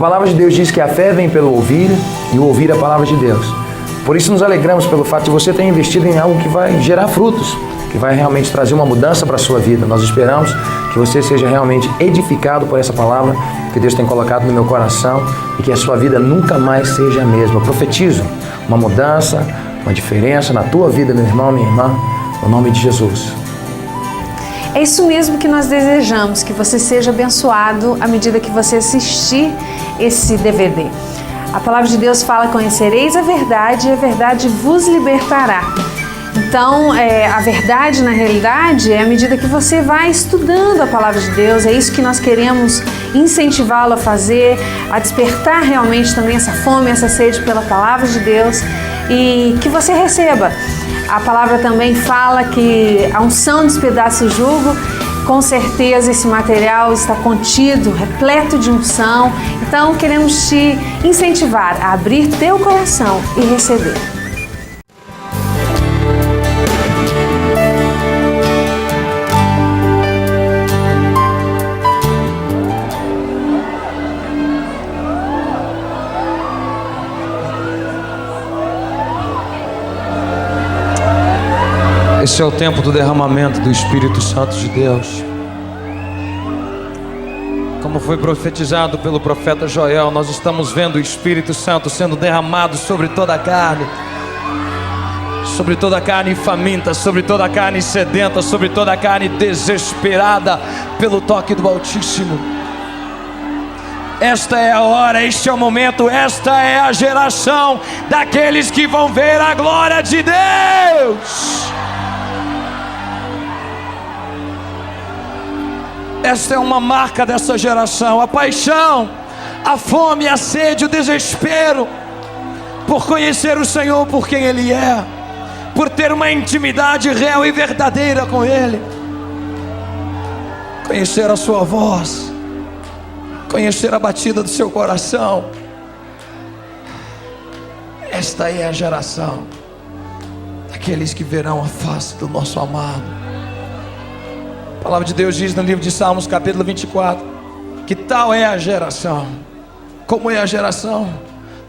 palavra de Deus diz que a fé vem pelo ouvir e o ouvir a palavra de Deus. Por isso nos alegramos pelo fato de você ter investido em algo que vai gerar frutos, que vai realmente trazer uma mudança para a sua vida. Nós esperamos que você seja realmente edificado por essa palavra que Deus tem colocado no meu coração e que a sua vida nunca mais seja a mesma. Eu profetizo uma mudança, uma diferença na tua vida, meu irmão, minha irmã, no nome de Jesus. É isso mesmo que nós desejamos, que você seja abençoado à medida que você assistir esse DVD. A palavra de Deus fala: conhecereis a verdade e a verdade vos libertará. Então, a verdade, na realidade, é à medida que você vai estudando a palavra de Deus. É isso que nós queremos incentivá-lo a fazer, a despertar realmente também essa fome, essa sede pela palavra de Deus e que você receba. A palavra também fala que a unção despedaça o jugo. Com certeza esse material está contido, repleto de unção. Então queremos te incentivar a abrir teu coração e receber. Esse é o tempo do derramamento do Espírito Santo de Deus. Como foi profetizado pelo profeta Joel, nós estamos vendo o Espírito Santo sendo derramado sobre toda a carne. Sobre toda a carne faminta, sobre toda a carne sedenta, sobre toda a carne desesperada pelo toque do Altíssimo. Esta é a hora, este é o momento, esta é a geração daqueles que vão ver a glória de Deus. Esta é uma marca dessa geração: a paixão, a fome, a sede, o desespero por conhecer o Senhor por quem Ele é, por ter uma intimidade real e verdadeira com Ele, conhecer a sua voz, conhecer a batida do seu coração. Esta é a geração daqueles que verão a face do nosso amado. A palavra de Deus diz no livro de Salmos, capítulo 24, que tal é a geração. Como é a geração?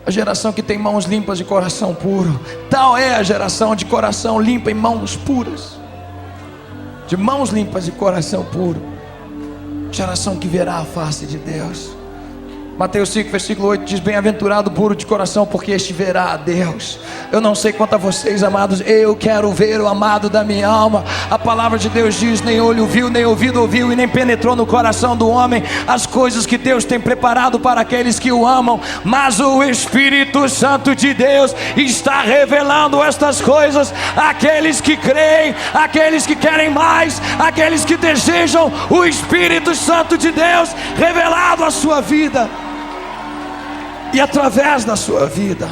A geração que tem mãos limpas de coração puro. Tal é a geração de coração limpo e mãos puras. De mãos limpas e coração puro. Geração que verá a face de Deus. Mateus 5, versículo 8 diz: bem-aventurado o puro de coração, porque este verá a Deus. Eu não sei quanto a vocês, amados, eu quero ver o amado da minha alma. A palavra de Deus diz: nem olho viu, nem ouvido ouviu, e nem penetrou no coração do homem as coisas que Deus tem preparado para aqueles que o amam. Mas o Espírito Santo de Deus está revelando estas coisas àqueles que creem, àqueles que querem mais, àqueles que desejam o Espírito Santo de Deus revelado à sua vida e através da sua vida.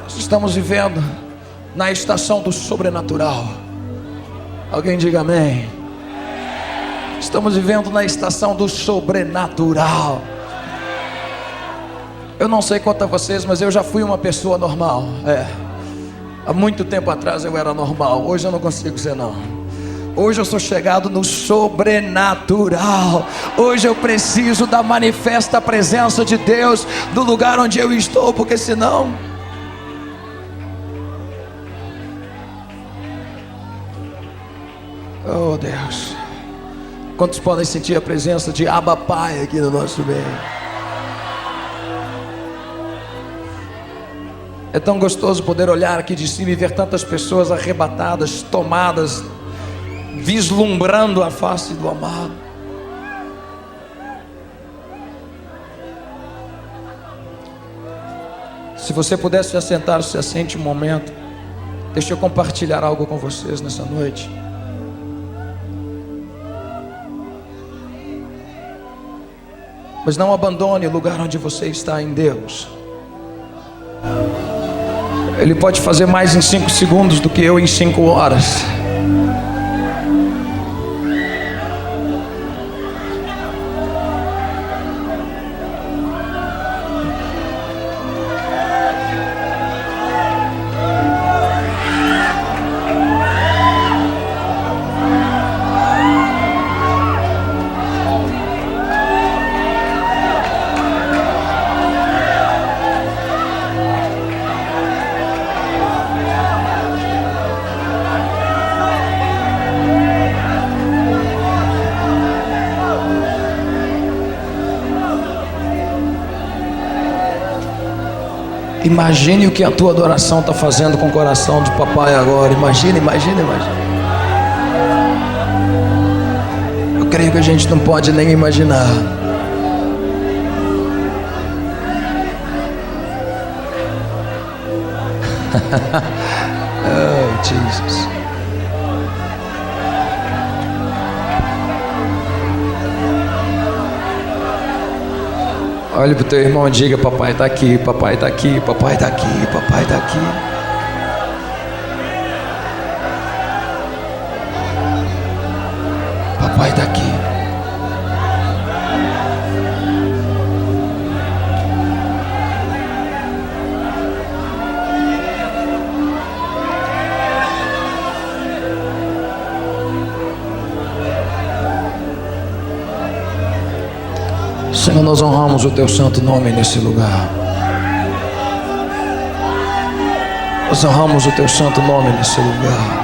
Nós estamos vivendo na estação do sobrenatural. Alguém diga amém. Estamos vivendo na estação do sobrenatural. Eu não sei quanto a vocês, mas eu já fui uma pessoa normal. Há muito tempo atrás eu era normal. Hoje eu não consigo ser não. Hoje eu sou chegado no sobrenatural. Hoje eu preciso da manifesta presença de Deus no lugar onde eu estou, porque senão... Oh Deus, quantos podem sentir a presença de Abba Pai aqui no nosso meio? É tão gostoso poder olhar aqui de cima e ver tantas pessoas arrebatadas, tomadas, vislumbrando a face do amado. Se você pudesse se assentar, se assente um momento. Deixa eu compartilhar algo com vocês nessa noite. Mas não abandone o lugar onde você está em Deus. Ele pode fazer mais em 5 segundos do que eu em 5 horas. Imagine o que a tua adoração está fazendo com o coração de papai agora. Imagina. Eu creio que a gente não pode nem imaginar. Oh, Jesus. Olhe para o teu irmão e diga: papai está aqui, papai está aqui, papai está aqui, papai está aqui. Papai está aqui. Senhor, nós honramos o teu santo nome nesse lugar. Nós honramos o teu santo nome nesse lugar.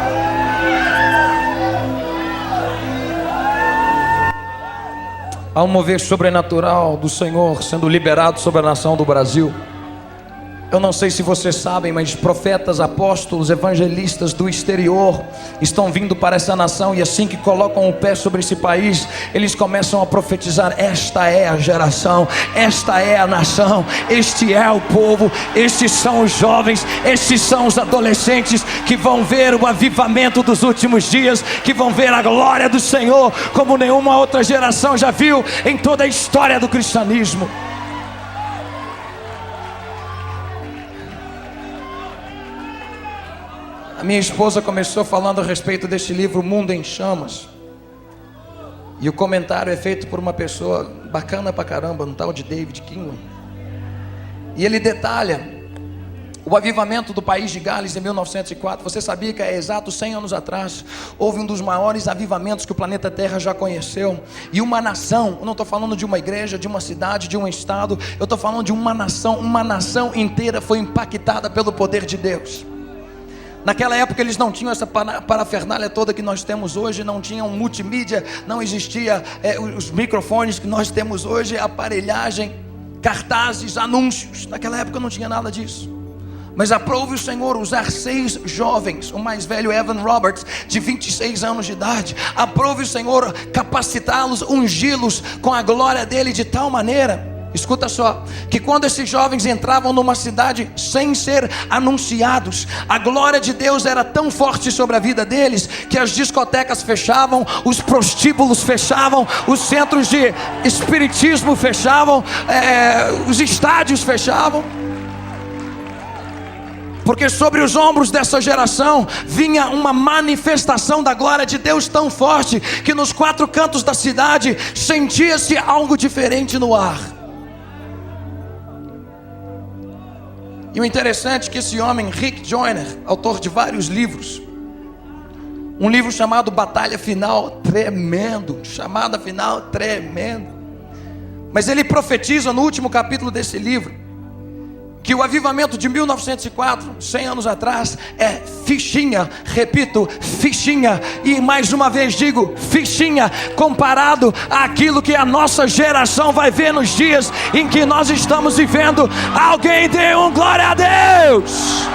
Há um mover sobrenatural do Senhor sendo liberado sobre a nação do Brasil. Eu não sei se vocês sabem, mas profetas, apóstolos, evangelistas do exterior estão vindo para essa nação, e assim que colocam o pé sobre esse país, eles começam a profetizar: esta é a geração, esta é a nação, este é o povo, estes são os jovens, estes são os adolescentes que vão ver o avivamento dos últimos dias, que vão ver a glória do Senhor como nenhuma outra geração já viu em toda a história do cristianismo. A minha esposa começou falando a respeito deste livro Mundo em Chamas, e o comentário é feito por uma pessoa bacana pra caramba, um tal de David Kinlan. E ele detalha o avivamento do país de Gales em 1904. Você sabia que há exatos 100 anos atrás houve um dos maiores avivamentos que o planeta Terra já conheceu? E uma nação, eu não estou falando de uma igreja, de uma cidade, de um estado, eu estou falando de uma nação inteira foi impactada pelo poder de Deus. Naquela época eles não tinham essa parafernália toda que nós temos hoje, não tinham multimídia, não existia os microfones que nós temos hoje, aparelhagem, cartazes, anúncios. Naquela época não tinha nada disso. Mas aprove o Senhor usar 6 jovens, o mais velho Evan Roberts, de 26 anos de idade. Aprove o Senhor capacitá-los, ungí-los com a glória dele de tal maneira, escuta só, que quando esses jovens entravam numa cidade sem ser anunciados, a glória de Deus era tão forte sobre a vida deles, que as discotecas fechavam, os prostíbulos fechavam, os centros de espiritismo fechavam, os estádios fechavam. Porque sobre os ombros dessa geração vinha uma manifestação da glória de Deus tão forte, que nos 4 cantos da cidade sentia-se algo diferente no ar. E o interessante é que esse homem, Rick Joyner, autor de vários livros, um livro chamado Batalha Final, tremendo, chamada final, tremendo, mas ele profetiza no último capítulo desse livro que o avivamento de 1904, 100 anos atrás, é fichinha, repito, fichinha, e mais uma vez digo, fichinha, comparado àquilo que a nossa geração vai ver nos dias em que nós estamos vivendo. Alguém dê um glória a Deus!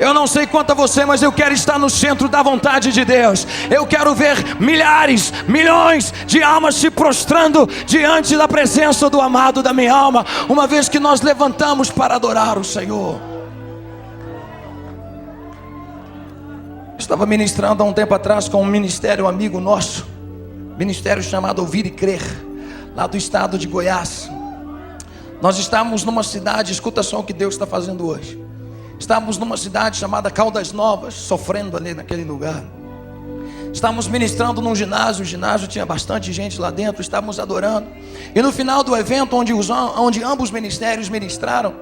Eu não sei quanto a você, mas eu quero estar no centro da vontade de Deus. Eu quero ver milhares, milhões de almas se prostrando diante da presença do amado da minha alma, uma vez que nós levantamos para adorar o Senhor. Estava ministrando há um tempo atrás com um ministério amigo nosso, ministério chamado Ouvir e Crer, lá do estado de Goiás. Nós estávamos numa cidade, escuta só o que Deus está fazendo hoje. Estávamos numa cidade chamada Caldas Novas, sofrendo ali naquele lugar. Estávamos ministrando num ginásio, o ginásio tinha bastante gente lá dentro, estávamos adorando. E no final do evento, onde ambos ministérios ministraram,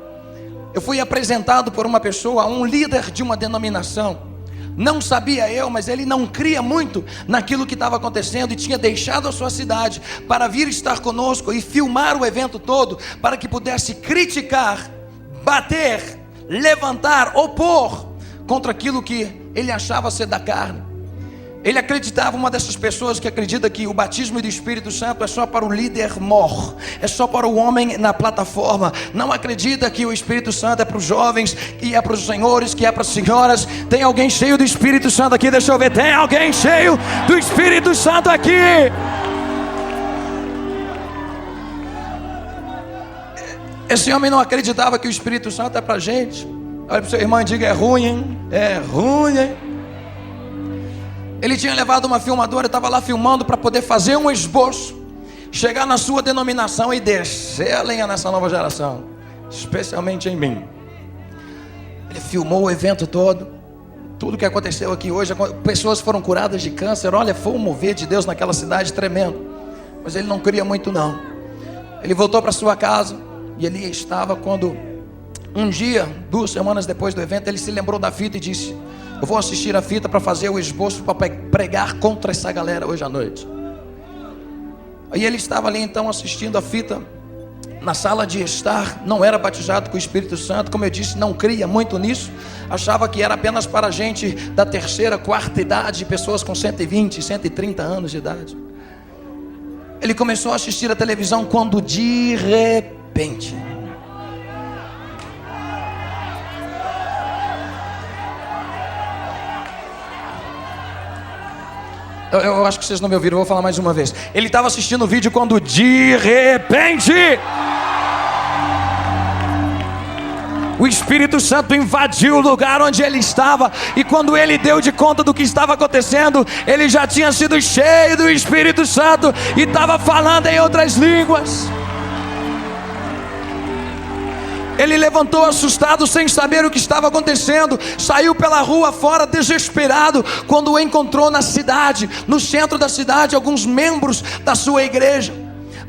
eu fui apresentado por uma pessoa, um líder de uma denominação. Não sabia eu, mas ele não cria muito naquilo que estava acontecendo e tinha deixado a sua cidade para vir estar conosco e filmar o evento todo, para que pudesse criticar, bater, levantar, opor contra aquilo que ele achava ser da carne. Ele acreditava, uma dessas pessoas que acredita que o batismo do Espírito Santo é só para o líder mor, é só para o homem na plataforma. Não acredita que o Espírito Santo é para os jovens, que é para os senhores, que é para as senhoras. Tem alguém cheio do Espírito Santo aqui? Deixa eu ver. Tem alguém cheio do Espírito Santo aqui? Esse homem não acreditava que o Espírito Santo é para a gente. Olha para o seu irmão e diga: é ruim, hein? É ruim, hein? Ele tinha levado uma filmadora, estava lá filmando para poder fazer um esboço, chegar na sua denominação e descer a lenha nessa nova geração, especialmente em mim. Ele filmou o evento todo, tudo que aconteceu aqui hoje. Pessoas foram curadas de câncer. Olha, foi um mover de Deus naquela cidade tremendo. Mas ele não queria muito não. Ele voltou para sua casa e ele estava quando um dia, 2 semanas depois do evento, ele se lembrou da fita e disse: eu vou assistir a fita para fazer o esboço para pregar contra essa galera hoje à noite. Aí ele estava ali então assistindo a fita na sala de estar. Não era batizado com o Espírito Santo, como eu disse, não cria muito nisso. Achava que era apenas para gente da 3ª, 4ª idade, pessoas com 120, 130 anos de idade. Ele começou a assistir a televisão quando de repente eu acho que vocês não me ouviram, eu vou falar mais uma vez. Ele estava assistindo o vídeo quando de repente o Espírito Santo invadiu o lugar onde ele estava. E quando ele deu de conta do que estava acontecendo, ele já tinha sido cheio do Espírito Santo e estava falando em outras línguas. Ele levantou assustado, sem saber o que estava acontecendo. Saiu pela rua fora desesperado, quando encontrou na cidade, no centro da cidade, alguns membros da sua igreja.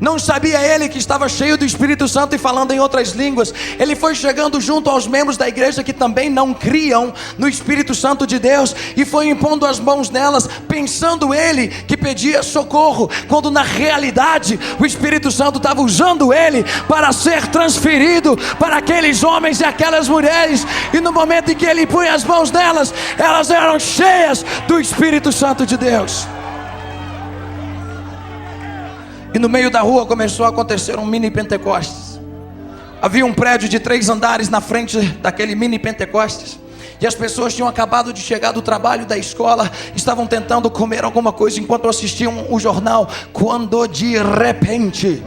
Não sabia ele que estava cheio do Espírito Santo e falando em outras línguas. Ele foi chegando junto aos membros da igreja que também não criam no Espírito Santo de Deus, e foi impondo as mãos nelas, pensando ele que pedia socorro, quando na realidade o Espírito Santo estava usando ele para ser transferido para aqueles homens e aquelas mulheres. E no momento em que ele punha as mãos nelas, elas eram cheias do Espírito Santo de Deus. E no meio da rua começou a acontecer um mini Pentecostes. Havia um prédio de 3 andares na frente daquele mini Pentecostes. E as pessoas tinham acabado de chegar do trabalho, da escola, estavam tentando comer alguma coisa enquanto assistiam o jornal, quando de repente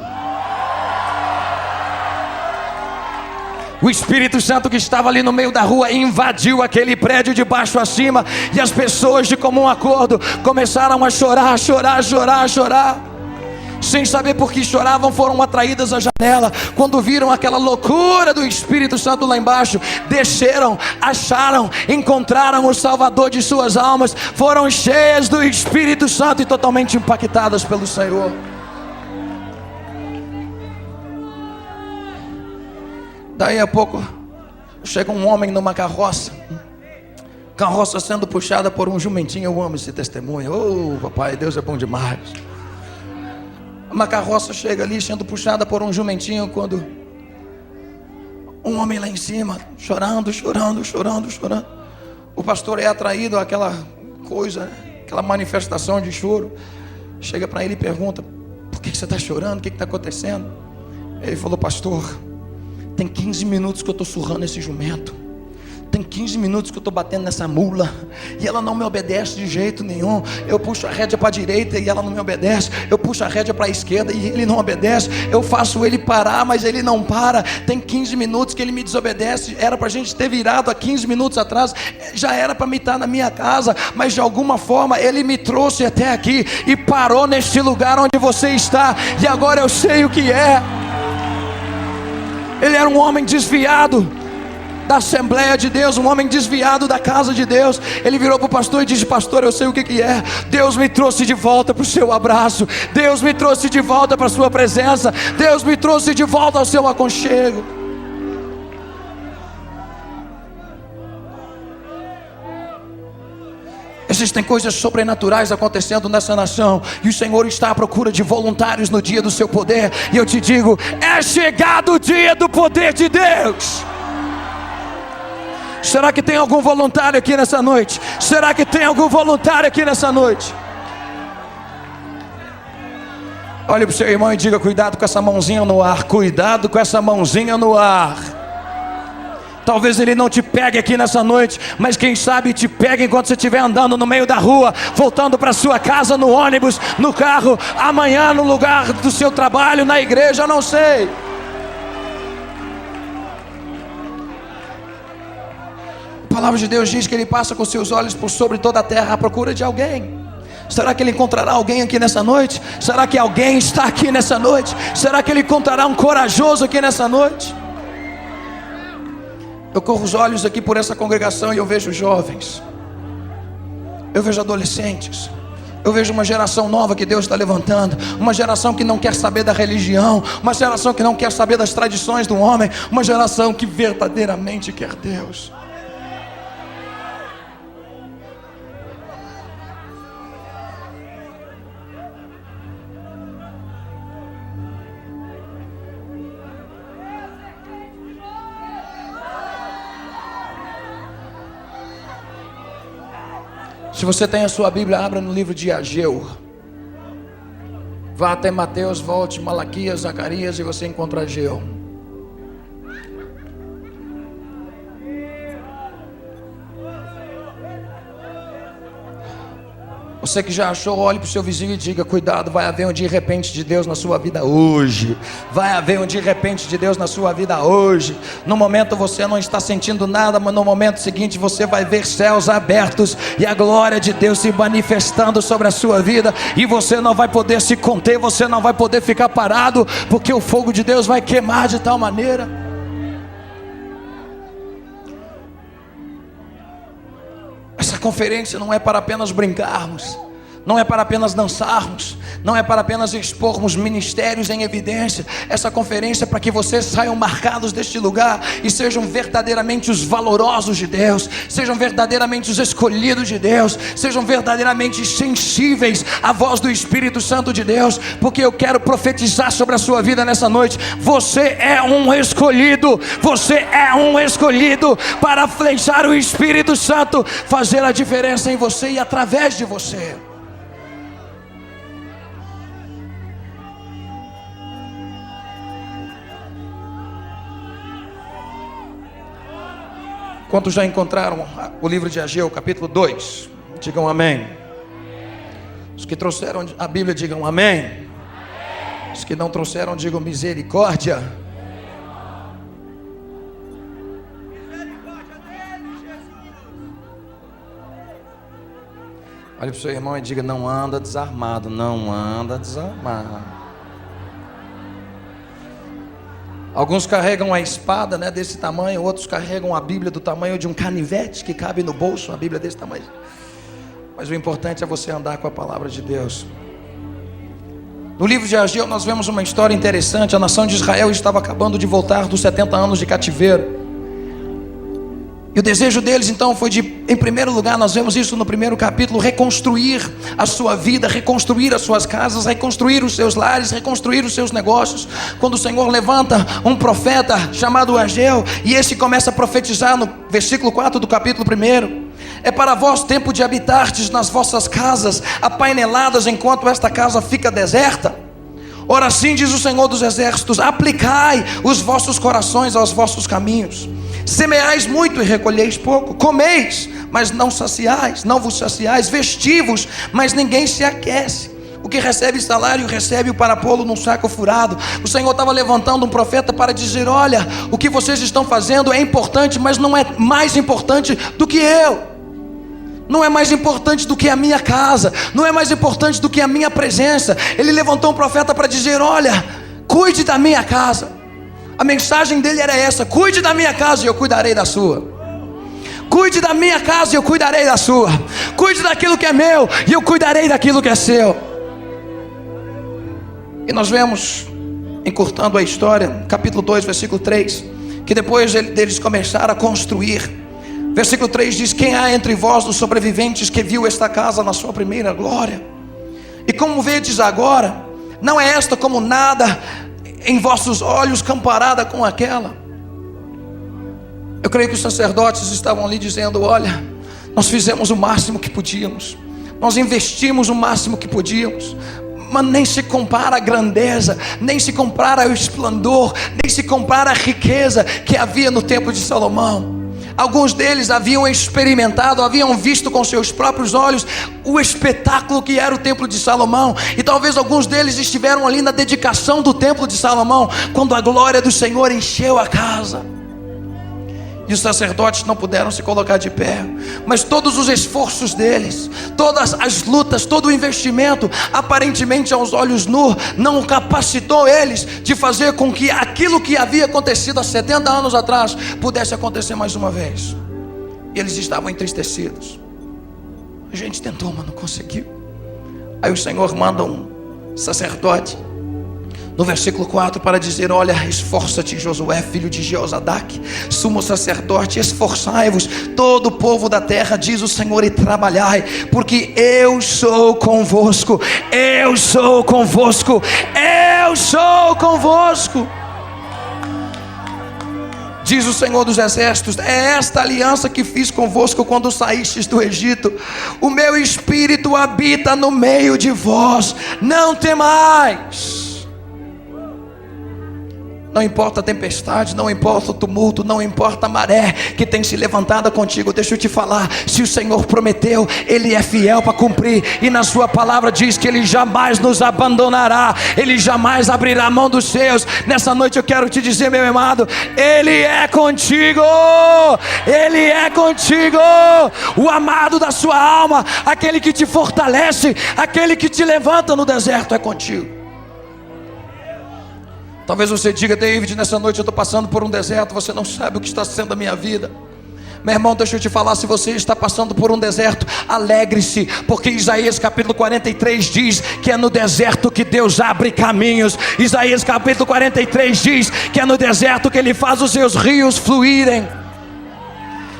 o Espírito Santo, que estava ali no meio da rua, invadiu aquele prédio de baixo a cima. E as pessoas de comum acordo começaram a chorar, chorar, chorar, chorar. Sem saber por que choravam, foram atraídas à janela. Quando viram aquela loucura do Espírito Santo lá embaixo, desceram, acharam, encontraram o Salvador de suas almas. Foram cheias do Espírito Santo e totalmente impactadas pelo Senhor. Daí a pouco chega um homem numa carroça sendo puxada por um jumentinho. Eu amo esse testemunho. Oh papai, Deus é bom demais. Uma carroça chega ali sendo puxada por um jumentinho, quando um homem lá em cima, chorando, chorando, chorando, chorando. O pastor é atraído àquela coisa, aquela manifestação de choro. Chega para ele e pergunta: por que você está chorando? O que está acontecendo? Ele falou: pastor, tem 15 minutos que eu estou surrando esse jumento. Tem 15 minutos que eu estou batendo nessa mula e ela não me obedece de jeito nenhum. Eu puxo a rédea para a direita e ela não me obedece. Eu puxo a rédea para a esquerda e ele não obedece. Eu faço ele parar, mas ele não para. Tem 15 minutos que ele me desobedece. Era para a gente ter virado há 15 minutos atrás. Já era para me estar na minha casa, mas de alguma forma ele me trouxe até aqui e parou neste lugar onde você está. E agora eu sei o que é. Ele era um homem desviado da Assembleia de Deus, um homem desviado da casa de Deus. Ele virou para o pastor e disse: pastor, eu sei o que é. Deus me trouxe de volta para o seu abraço. Deus me trouxe de volta para a sua presença. Deus me trouxe de volta ao seu aconchego. Existem coisas sobrenaturais acontecendo nessa nação, e o Senhor está à procura de voluntários no dia do seu poder. E eu te digo: é chegado o dia do poder de Deus. Será que tem algum voluntário aqui nessa noite? Será que tem algum voluntário aqui nessa noite? Olhe para o seu irmão e diga: cuidado com essa mãozinha no ar. Cuidado com essa mãozinha no ar. Talvez ele não te pegue aqui nessa noite, mas quem sabe te pegue enquanto você estiver andando no meio da rua, voltando para sua casa, no ônibus, no carro, amanhã no lugar do seu trabalho, na igreja, eu não sei. A palavra de Deus diz que Ele passa com seus olhos por sobre toda a terra à procura de alguém. Será que Ele encontrará alguém aqui nessa noite? Será que alguém está aqui nessa noite? Será que Ele encontrará um corajoso aqui nessa noite? Eu corro os olhos aqui por essa congregação e eu vejo jovens, eu vejo adolescentes, eu vejo uma geração nova que Deus está levantando, uma geração que não quer saber da religião, uma geração que não quer saber das tradições do homem, uma geração que verdadeiramente quer Deus. Se você tem a sua Bíblia, abra no livro de Ageu. Vá até Mateus, volte Malaquias, Zacarias e você encontra Ageu. Você que já achou, olhe para o seu vizinho e diga: cuidado, vai haver um de repente de Deus na sua vida hoje. Vai haver um de repente de Deus na sua vida hoje. No momento você não está sentindo nada, mas no momento seguinte você vai ver céus abertos e a glória de Deus se manifestando sobre a sua vida. E você não vai poder se conter, você não vai poder ficar parado, porque o fogo de Deus vai queimar de tal maneira. Essa conferência não é para apenas brincarmos, não é para apenas dançarmos, não é para apenas expormos ministérios em evidência. Essa conferência é para que vocês saiam marcados deste lugar e sejam verdadeiramente os valorosos de Deus, sejam verdadeiramente os escolhidos de Deus, sejam verdadeiramente sensíveis à voz do Espírito Santo de Deus, porque eu quero profetizar sobre a sua vida nessa noite. Você é um escolhido, você é um escolhido para flechar o Espírito Santo, fazer a diferença em você e através de você. Quantos já encontraram o livro de Ageu, capítulo 2? Digam amém. Os que trouxeram a Bíblia, digam amém. Os que não trouxeram, digam misericórdia. Olhe para o seu irmão e diga: não anda desarmado, não anda desarmado. Alguns carregam a espada, né, desse tamanho, outros carregam a Bíblia do tamanho de um canivete que cabe no bolso, a Bíblia desse tamanho. Mas o importante é você andar com a palavra de Deus. No livro de Ageu nós vemos uma história interessante. A nação de Israel estava acabando de voltar dos 70 anos de cativeiro. E o desejo deles então foi de, em primeiro lugar, nós vemos isso no primeiro capítulo, reconstruir a sua vida, reconstruir as suas casas, reconstruir os seus lares, reconstruir os seus negócios. Quando o Senhor levanta um profeta chamado Ageu, e esse começa a profetizar no versículo 4 do capítulo 1: é para vós tempo de habitardes nas vossas casas, apaineladas enquanto esta casa fica deserta. Ora, assim diz o Senhor dos Exércitos: aplicai os vossos corações aos vossos caminhos. Semeais muito e recolheis pouco. Comeis, mas não saciais, não vos saciais. Vestivos, mas ninguém se aquece. O que recebe salário, recebe-o para pô-lo num saco furado. O Senhor estava levantando um profeta para dizer: olha, o que vocês estão fazendo é importante, mas não é mais importante do que eu. Não é mais importante do que a minha casa, não é mais importante do que a minha presença. Ele levantou um profeta para dizer: olha, cuide da minha casa. A mensagem dele era essa: cuide da minha casa e eu cuidarei da sua. Cuide da minha casa e eu cuidarei da sua. Cuide daquilo que é meu e eu cuidarei daquilo que é seu. E nós vemos, encurtando a história, capítulo 2, versículo 3, que depois deles começaram a construir. Versículo 3 diz: quem há entre vós dos sobreviventes que viu esta casa na sua primeira glória? E como vedes agora, não é esta como nada em vossos olhos comparada com aquela? Eu creio que os sacerdotes estavam ali dizendo: olha, nós fizemos o máximo que podíamos, nós investimos o máximo que podíamos, mas nem se compara a grandeza, nem se compara ao esplendor, nem se compara a riqueza que havia no templo de Salomão. Alguns deles haviam experimentado, haviam visto com seus próprios olhos o espetáculo que era o templo de Salomão, e talvez alguns deles estiveram ali na dedicação do templo de Salomão, quando a glória do Senhor encheu a casa. E os sacerdotes não puderam se colocar de pé, mas todos os esforços deles, todas as lutas, todo o investimento, aparentemente aos olhos nus, não capacitou eles de fazer com que aquilo que havia acontecido há 70 anos atrás pudesse acontecer mais uma vez. E eles estavam entristecidos. A gente tentou, mas não conseguiu. Aí o Senhor manda um sacerdote no versículo 4 para dizer: olha, esforça-te, Josué, filho de Jeozadak, sumo sacerdote, esforçai-vos, todo o povo da terra, diz o Senhor, e trabalhai, porque eu sou convosco, eu sou convosco, eu sou convosco. Diz o Senhor dos exércitos: é esta aliança que fiz convosco quando saístes do Egito. O meu espírito habita no meio de vós, não temais. Não importa a tempestade, não importa o tumulto, não importa a maré que tem se levantada contigo. Deixa eu te falar, se o Senhor prometeu, Ele é fiel para cumprir. E na sua palavra diz que Ele jamais nos abandonará, Ele jamais abrirá a mão dos seus. Nessa noite eu quero te dizer, meu amado, Ele é contigo, Ele é contigo. O amado da sua alma, aquele que te fortalece, aquele que te levanta no deserto, é contigo. Talvez você diga: David, nessa noite eu estou passando por um deserto, você não sabe o que está sendo a minha vida. Meu irmão, deixa eu te falar, se você está passando por um deserto, alegre-se, porque Isaías capítulo 43 diz que é no deserto que Deus abre caminhos. Isaías capítulo 43 diz que é no deserto que Ele faz os seus rios fluírem.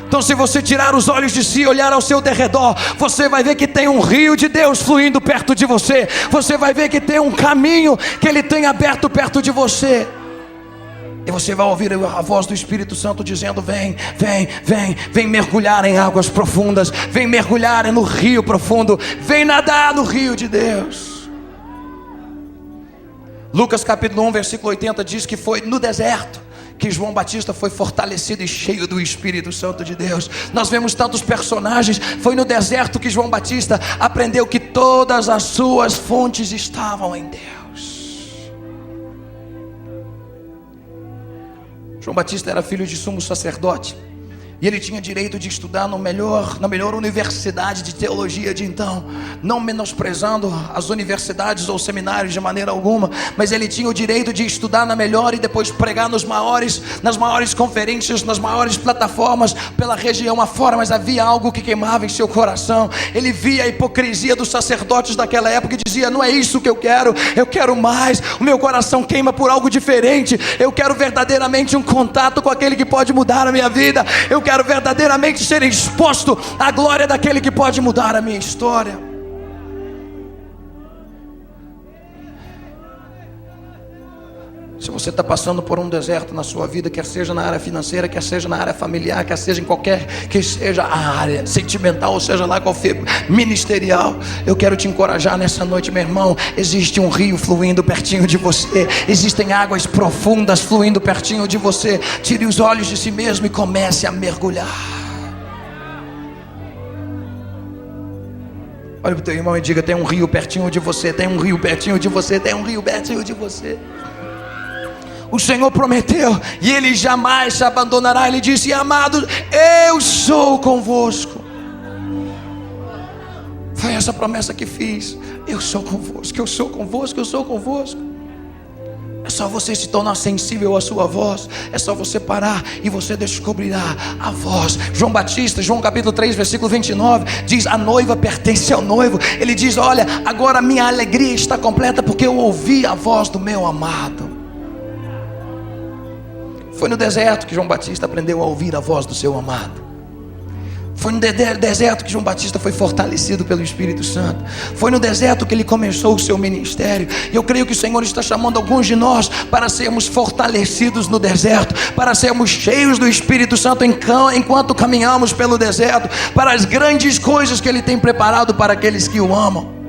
Então, se você tirar os olhos de si e olhar ao seu derredor, você vai ver que tem um rio de Deus fluindo perto de você. Você vai ver que tem um caminho que Ele tem aberto perto de você. E você vai ouvir a voz do Espírito Santo dizendo: vem, vem, vem, vem mergulhar em águas profundas, vem mergulhar no rio profundo, vem nadar no rio de Deus. Lucas capítulo 1 versículo 80 diz que foi no deserto que João Batista foi fortalecido e cheio do Espírito Santo de Deus. Nós vemos tantos personagens. Foi no deserto que João Batista aprendeu que todas as suas fontes estavam em Deus. João Batista era filho de sumo sacerdote, e ele tinha direito de estudar na melhor universidade de teologia de então, não menosprezando as universidades ou seminários de maneira alguma, mas ele tinha o direito de estudar na melhor e depois pregar nas maiores conferências, nas maiores plataformas pela região afora. Mas havia algo que queimava em seu coração. Ele via a hipocrisia dos sacerdotes daquela época e dizia: não é isso que eu quero mais. O meu coração queima por algo diferente. Eu quero verdadeiramente um contato com aquele que pode mudar a minha vida. Eu quero verdadeiramente ser exposto à glória daquele que pode mudar a minha história. Se você está passando por um deserto na sua vida, quer seja na área financeira, quer seja na área familiar, quer seja em qualquer que seja a área sentimental, ou seja lá qual for, ministerial, eu quero te encorajar nessa noite, meu irmão. Existe um rio fluindo pertinho de você, existem águas profundas fluindo pertinho de você. Tire os olhos de si mesmo e comece a mergulhar. Olha para o teu irmão e diga: tem um rio pertinho de você, tem um rio pertinho de você, tem um rio pertinho de você. O Senhor prometeu e Ele jamais te abandonará. Ele disse: amado, eu sou convosco. Foi essa promessa que fiz. Eu sou convosco, eu sou convosco, eu sou convosco. É só você se tornar sensível à sua voz. É só você parar e você descobrirá a voz. João Batista, João capítulo 3 versículo 29 diz: a noiva pertence ao noivo. Ele diz: olha, agora a minha alegria está completa, porque eu ouvi a voz do meu amado. Foi no deserto que João Batista aprendeu a ouvir a voz do seu amado. Foi no deserto que João Batista foi fortalecido pelo Espírito Santo. Foi no deserto que ele começou o seu ministério. E eu creio que o Senhor está chamando alguns de nós para sermos fortalecidos no deserto, para sermos cheios do Espírito Santo enquanto caminhamos pelo deserto, para as grandes coisas que Ele tem preparado para aqueles que o amam.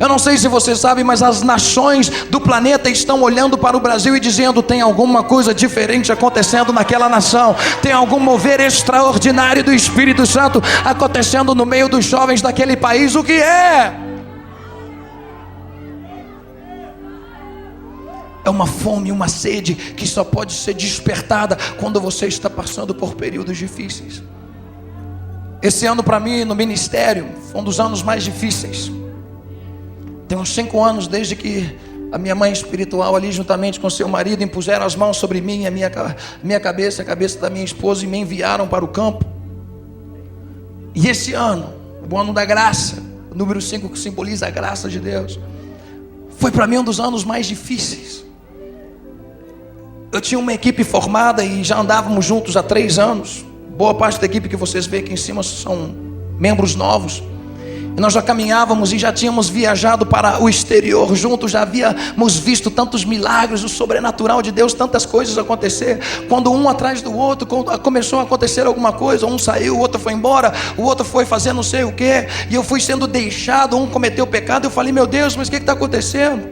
Eu não sei se você sabe, mas as nações do planeta estão olhando para o Brasil e dizendo: tem alguma coisa diferente acontecendo naquela nação, tem algum mover extraordinário do Espírito Santo acontecendo no meio dos jovens daquele país. O que é? É uma fome, uma sede que só pode ser despertada quando você está passando por períodos difíceis. Esse ano para mim no ministério foi um dos anos mais difíceis. Tem uns 5 anos desde que a minha mãe espiritual ali juntamente com seu marido impuseram as mãos sobre mim, a minha cabeça, a cabeça da minha esposa, e me enviaram para o campo. E esse ano, o ano da graça, o número 5 que simboliza a graça de Deus, foi para mim um dos anos mais difíceis. Eu tinha uma equipe formada e já andávamos juntos há 3 anos. Boa parte da equipe que vocês veem aqui em cima são membros novos. E nós já caminhávamos e já tínhamos viajado para o exterior juntos, já havíamos visto tantos milagres, o sobrenatural de Deus, tantas coisas acontecer. Quando um atrás do outro começou a acontecer alguma coisa, um saiu, o outro foi embora, o outro foi fazer não sei o que, e eu fui sendo deixado, um cometeu pecado. Eu falei: meu Deus, mas o que está acontecendo?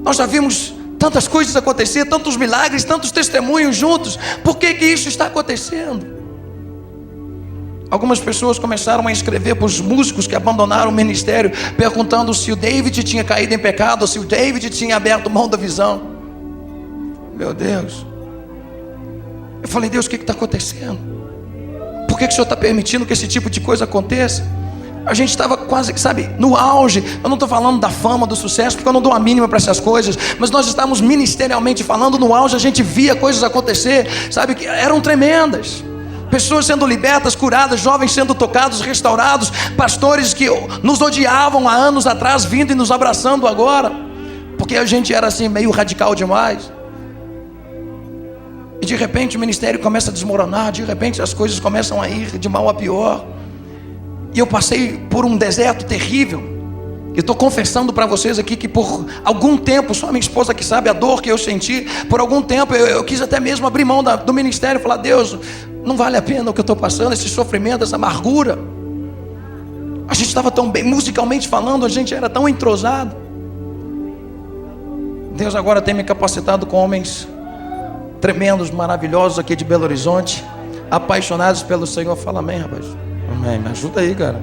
Nós já vimos tantas coisas acontecer, tantos milagres, tantos testemunhos juntos, por que isso está acontecendo? Algumas pessoas começaram a escrever para os músicos que abandonaram o ministério, perguntando se o David tinha caído em pecado, ou se o David tinha aberto mão da visão. Meu Deus. Eu falei: Deus, o que está acontecendo? Por que o Senhor está permitindo que esse tipo de coisa aconteça? A gente estava quase, sabe, no auge. Eu não estou falando da fama, do sucesso, porque eu não dou a mínima para essas coisas, mas nós estávamos ministerialmente falando no auge. A gente via coisas acontecer, sabe, que eram tremendas. Pessoas sendo libertas, curadas, jovens sendo tocados, restaurados, pastores que nos odiavam há anos atrás, vindo e nos abraçando agora, porque a gente era assim meio radical demais. E de repente o ministério começa a desmoronar, de repente as coisas começam a ir de mal a pior. E eu passei por um deserto terrível. Eu estou confessando para vocês aqui que por algum tempo, só minha esposa que sabe a dor que eu senti, por algum tempo eu quis até mesmo abrir mão do ministério, falar: Deus, não vale a pena o que eu estou passando, esse sofrimento, essa amargura. A gente estava tão bem, musicalmente falando, a gente era tão entrosado. Deus agora tem me capacitado com homens tremendos, maravilhosos aqui de Belo Horizonte, apaixonados pelo Senhor. Fala amém, rapaz. Amém, me ajuda aí, cara.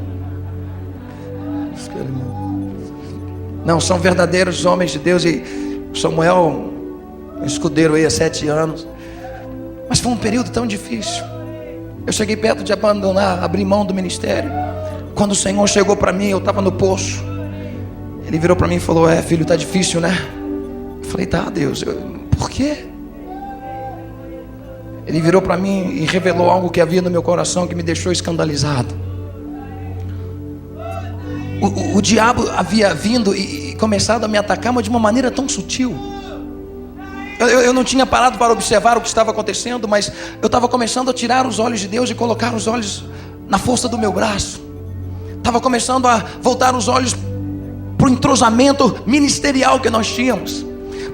Não, são verdadeiros homens de Deus. E Samuel, um escudeiro aí há 7 anos. Mas foi um período tão difícil. Eu cheguei perto de abandonar, abrir mão do ministério. Quando o Senhor chegou para mim, eu estava no poço. Ele virou para mim e falou: filho, está difícil, né? Eu falei: tá, Deus. Por quê? Ele virou para mim e revelou algo que havia no meu coração que me deixou escandalizado. O diabo havia vindo e começado a me atacar, mas de uma maneira tão sutil. Eu não tinha parado para observar o que estava acontecendo, mas eu estava começando a tirar os olhos de Deus e colocar os olhos na força do meu braço. Estava começando a voltar os olhos para o entrosamento ministerial que nós tínhamos.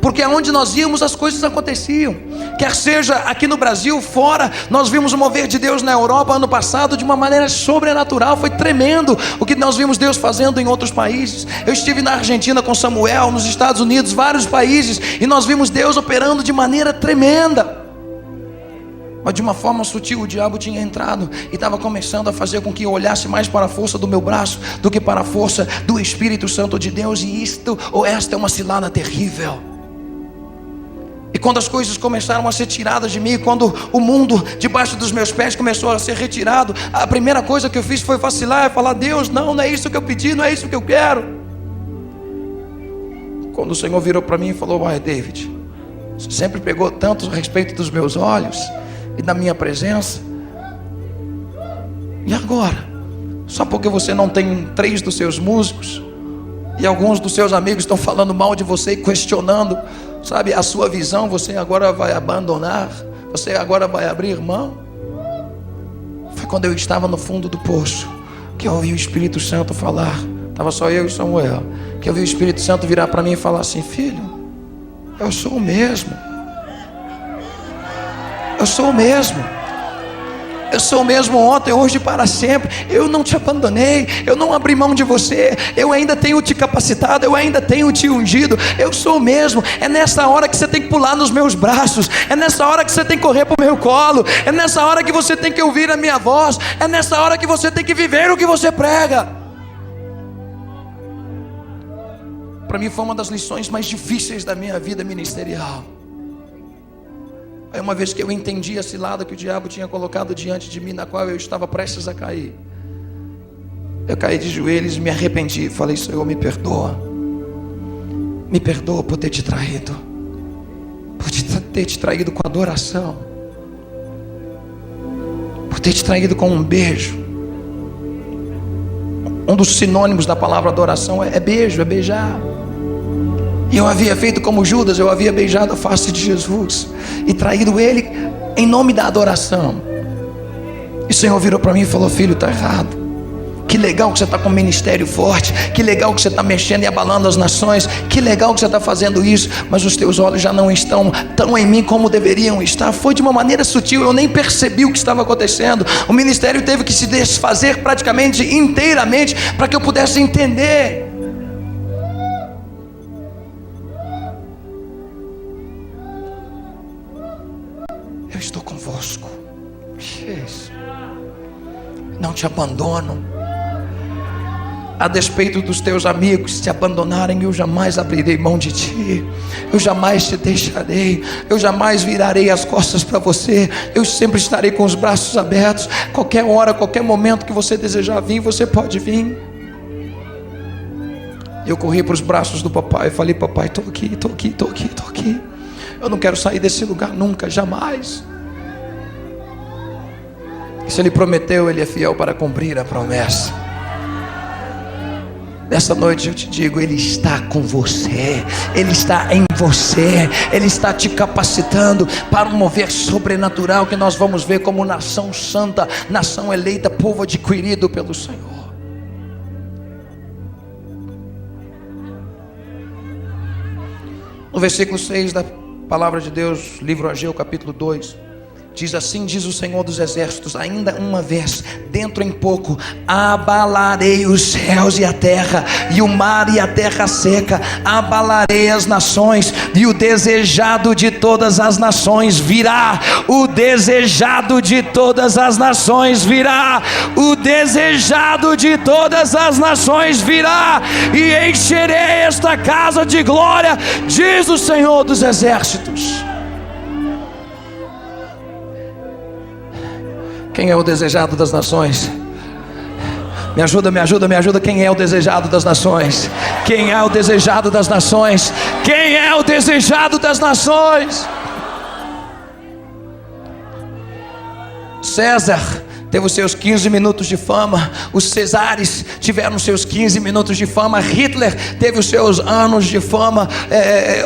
Porque aonde nós íamos as coisas aconteciam. Quer seja aqui no Brasil, fora. Nós vimos o mover de Deus na Europa ano passado de uma maneira sobrenatural. Foi tremendo o que nós vimos Deus fazendo em outros países. Eu estive na Argentina com Samuel, nos Estados Unidos, vários países, e nós vimos Deus operando de maneira tremenda. Mas de uma forma sutil o diabo tinha entrado e estava começando a fazer com que eu olhasse mais para a força do meu braço do que para a força do Espírito Santo de Deus. E esta é uma cilada terrível. E quando as coisas começaram a ser tiradas de mim, quando o mundo debaixo dos meus pés começou a ser retirado, a primeira coisa que eu fiz foi vacilar e falar: Deus, não é isso que eu pedi, não é isso que eu quero. Quando o Senhor virou para mim e falou: David, você sempre pegou tanto a respeito dos meus olhos e da minha presença, e agora? Só porque você não tem 3 dos seus músicos e alguns dos seus amigos estão falando mal de você e questionando, sabe, a sua visão, você agora vai abandonar? Você agora vai abrir mão? Foi quando eu estava no fundo do poço, que eu ouvi o Espírito Santo falar, estava só eu e Samuel, que eu ouvi o Espírito Santo virar para mim e falar assim: filho, eu sou o mesmo. Eu sou o mesmo. Eu sou o mesmo ontem, hoje e para sempre. Eu não te abandonei, eu não abri mão de você. Eu ainda tenho te capacitado, eu ainda tenho te ungido. Eu sou o mesmo. É nessa hora que você tem que pular nos meus braços. É nessa hora que você tem que correr para o meu colo. É nessa hora que você tem que ouvir a minha voz. É nessa hora que você tem que viver o que você prega. Para mim foi uma das lições mais difíceis da minha vida ministerial. Aí uma vez que eu entendi a cilada que o diabo tinha colocado diante de mim, na qual eu estava prestes a cair, eu caí de joelhos e me arrependi. Falei: Senhor, me perdoa. Me perdoa por ter te traído, por ter te traído com adoração, por ter te traído com um beijo. Um dos sinônimos da palavra adoração é beijo, é beijar. E eu havia feito como Judas, eu havia beijado a face de Jesus e traído ele em nome da adoração. E o Senhor virou para mim e falou: filho, está errado. Que legal que você está com um ministério forte, que legal que você está mexendo e abalando as nações, que legal que você está fazendo isso, mas os teus olhos já não estão tão em mim como deveriam estar. Foi de uma maneira sutil, eu nem percebi o que estava acontecendo. O ministério teve que se desfazer praticamente inteiramente para que eu pudesse entender. Eu estou convosco, não te abandono. A despeito dos teus amigos te abandonarem, eu jamais abrirei mão de ti. Eu jamais te deixarei. Eu jamais virarei as costas para você. Eu sempre estarei com os braços abertos. Qualquer hora, qualquer momento que você desejar vir, você pode vir. Eu corri para os braços do papai e falei: papai, estou aqui, estou aqui, estou aqui, estou aqui. Eu não quero sair desse lugar nunca, jamais. E se ele prometeu, ele é fiel para cumprir a promessa. Nessa noite eu te digo: Ele está com você, Ele está em você, Ele está te capacitando para um mover sobrenatural que nós vamos ver como nação santa, nação eleita, povo adquirido pelo Senhor. No versículo 6 da palavra de Deus, livro Ageu, capítulo 2, diz assim: diz o Senhor dos Exércitos, ainda uma vez, dentro em pouco, abalarei os céus e a terra, e o mar e a terra seca, abalarei as nações, e o desejado de todas as nações virá, o desejado de todas as nações virá, o desejado de todas as nações virá, e encherei esta casa de glória, diz o Senhor dos Exércitos. Quem é o desejado das nações? Me ajuda, me ajuda, me ajuda. Quem é o desejado das nações? Quem é o desejado das nações? Quem é o desejado das nações? César teve os seus 15 minutos de fama. Os Cesares tiveram os seus 15 minutos de fama. Hitler teve os seus anos de fama.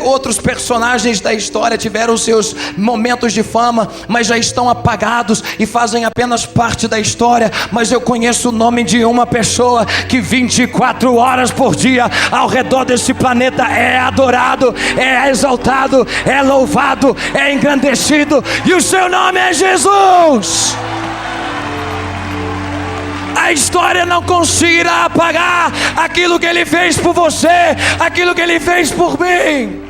Outros personagens da história tiveram os seus momentos de fama, mas já estão apagados e fazem apenas parte da história. Mas eu conheço o nome de uma pessoa que 24 horas por dia ao redor desse planeta é adorado, é exaltado, é louvado, é engrandecido, e o seu nome é Jesus. A história não conseguirá apagar aquilo que Ele fez por você, aquilo que Ele fez por mim.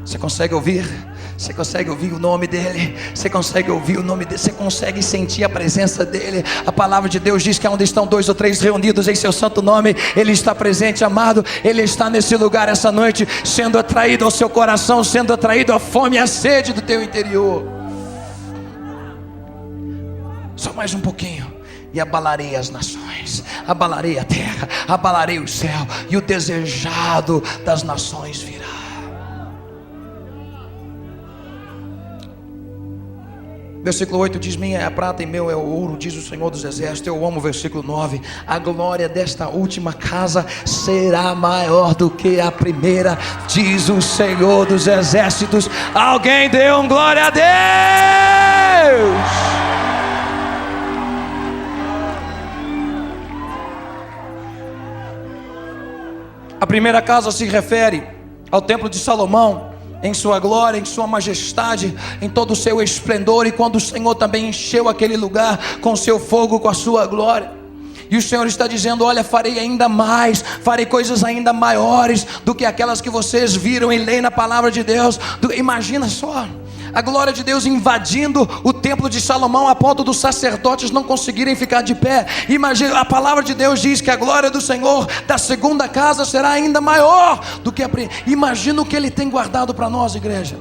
Você consegue ouvir? Você consegue ouvir o nome dEle? Você consegue ouvir o nome dEle? Você consegue sentir a presença dEle? A palavra de Deus diz que onde estão 2 ou 3 reunidos em seu santo nome, Ele está presente, amado. Ele está nesse lugar essa noite, sendo atraído ao seu coração, sendo atraído à fome e à sede do teu interior. Só mais um pouquinho. E abalarei as nações, abalarei a terra, abalarei o céu, e o desejado das nações virá. Versículo 8 diz: minha é a prata e meu é o ouro, diz o Senhor dos Exércitos. Eu amo o versículo 9: a glória desta última casa será maior do que a primeira, diz o Senhor dos Exércitos. Alguém dê um glória a Deus! A primeira casa se refere ao templo de Salomão, em sua glória, em sua majestade, em todo o seu esplendor, e quando o Senhor também encheu aquele lugar com seu fogo, com a sua glória. E o Senhor está dizendo: olha, farei ainda mais, farei coisas ainda maiores do que aquelas que vocês viram e leem na palavra de Deus. Imagina só, a glória de Deus invadindo o templo de Salomão a ponto dos sacerdotes não conseguirem ficar de pé. Imagina, a palavra de Deus diz que a glória do Senhor da segunda casa será ainda maior do que a primeira. Imagina o que Ele tem guardado para nós, igreja.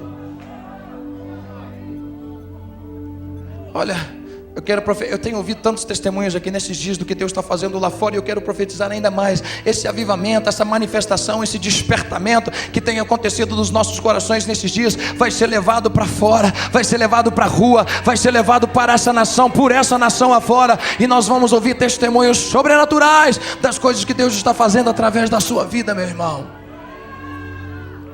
Olha, eu tenho ouvido tantos testemunhos aqui nesses dias do que Deus está fazendo lá fora, e eu quero profetizar ainda mais. Esse avivamento, essa manifestação, esse despertamento que tem acontecido nos nossos corações nesses dias, vai ser levado para fora, vai ser levado para a rua, vai ser levado para essa nação, por essa nação afora, e nós vamos ouvir testemunhos sobrenaturais das coisas que Deus está fazendo através da sua vida, meu irmão.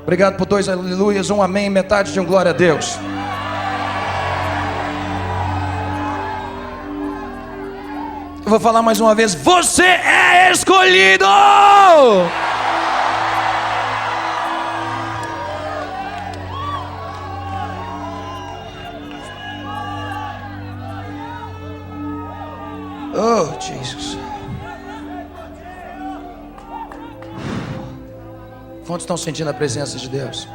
Obrigado por 2 aleluias, um amém, metade de um glória a Deus. Eu vou falar mais uma vez: você é escolhido! Oh, Jesus. Quantos estão sentindo a presença de Deus?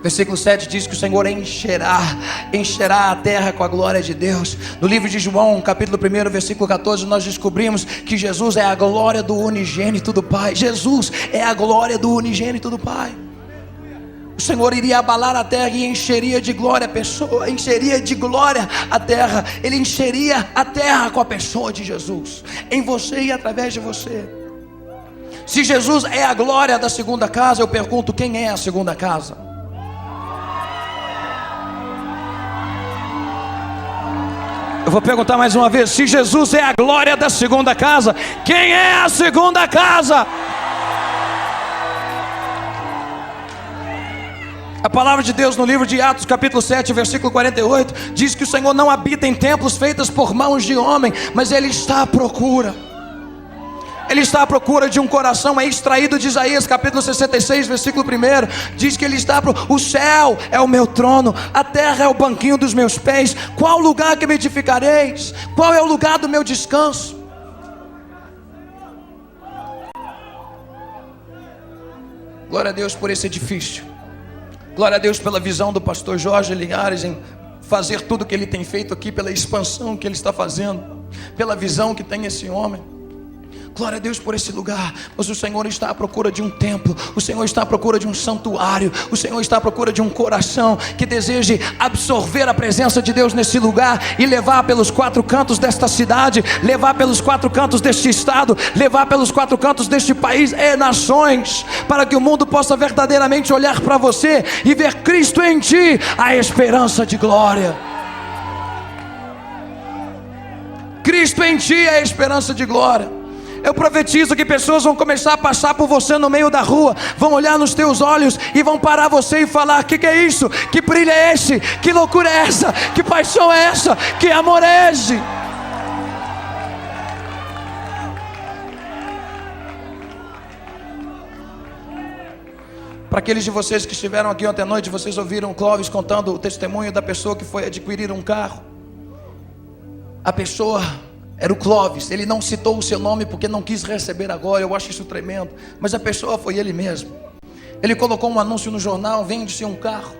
Versículo 7 diz que o Senhor encherá a terra com a glória de Deus. No livro de João, capítulo 1, versículo 14, nós descobrimos que Jesus é a glória do unigênito do Pai. Jesus é a glória do unigênito do Pai. O Senhor iria abalar a terra e encheria de glória a pessoa, encheria de glória a terra. Ele encheria a terra com a pessoa de Jesus, em você e através de você. Se Jesus é a glória da segunda casa, eu pergunto: quem é a segunda casa? Eu vou perguntar mais uma vez: se Jesus é a glória da segunda casa, quem é a segunda casa? A palavra de Deus no livro de Atos, capítulo 7, versículo 48, diz que o Senhor não habita em templos feitos por mãos de homem, mas Ele está à procura. Ele está à procura de um coração. É extraído de Isaías capítulo 66, versículo 1. Diz que Ele está à procura. O céu é o meu trono, a terra é o banquinho dos meus pés. Qual lugar que me edificareis? Qual é o lugar do meu descanso? Glória a Deus por esse edifício. Glória a Deus pela visão do pastor Jorge Linhares em fazer tudo que ele tem feito aqui, pela expansão que ele está fazendo, pela visão que tem esse homem. Glória a Deus por esse lugar. Mas o Senhor está à procura de um templo, o Senhor está à procura de um santuário, o Senhor está à procura de um coração que deseje absorver a presença de Deus nesse lugar e levar pelos 4 cantos desta cidade, levar pelos 4 cantos deste estado, levar pelos 4 cantos deste país e nações, para que o mundo possa verdadeiramente olhar para você e ver Cristo em ti, a esperança de glória. Cristo em ti é a esperança de glória. Eu profetizo que pessoas vão começar a passar por você no meio da rua, vão olhar nos teus olhos e vão parar você e falar: que é isso? Que brilho é esse? Que loucura é essa? Que paixão é essa? Que amor é esse? Para aqueles de vocês que estiveram aqui ontem à noite, vocês ouviram o Clóvis contando o testemunho da pessoa que foi adquirir um carro. A pessoa era o Clóvis. Ele não citou o seu nome porque não quis receber agora. Eu acho isso tremendo. Mas a pessoa foi ele mesmo. Ele colocou um anúncio no jornal: vende-se um carro.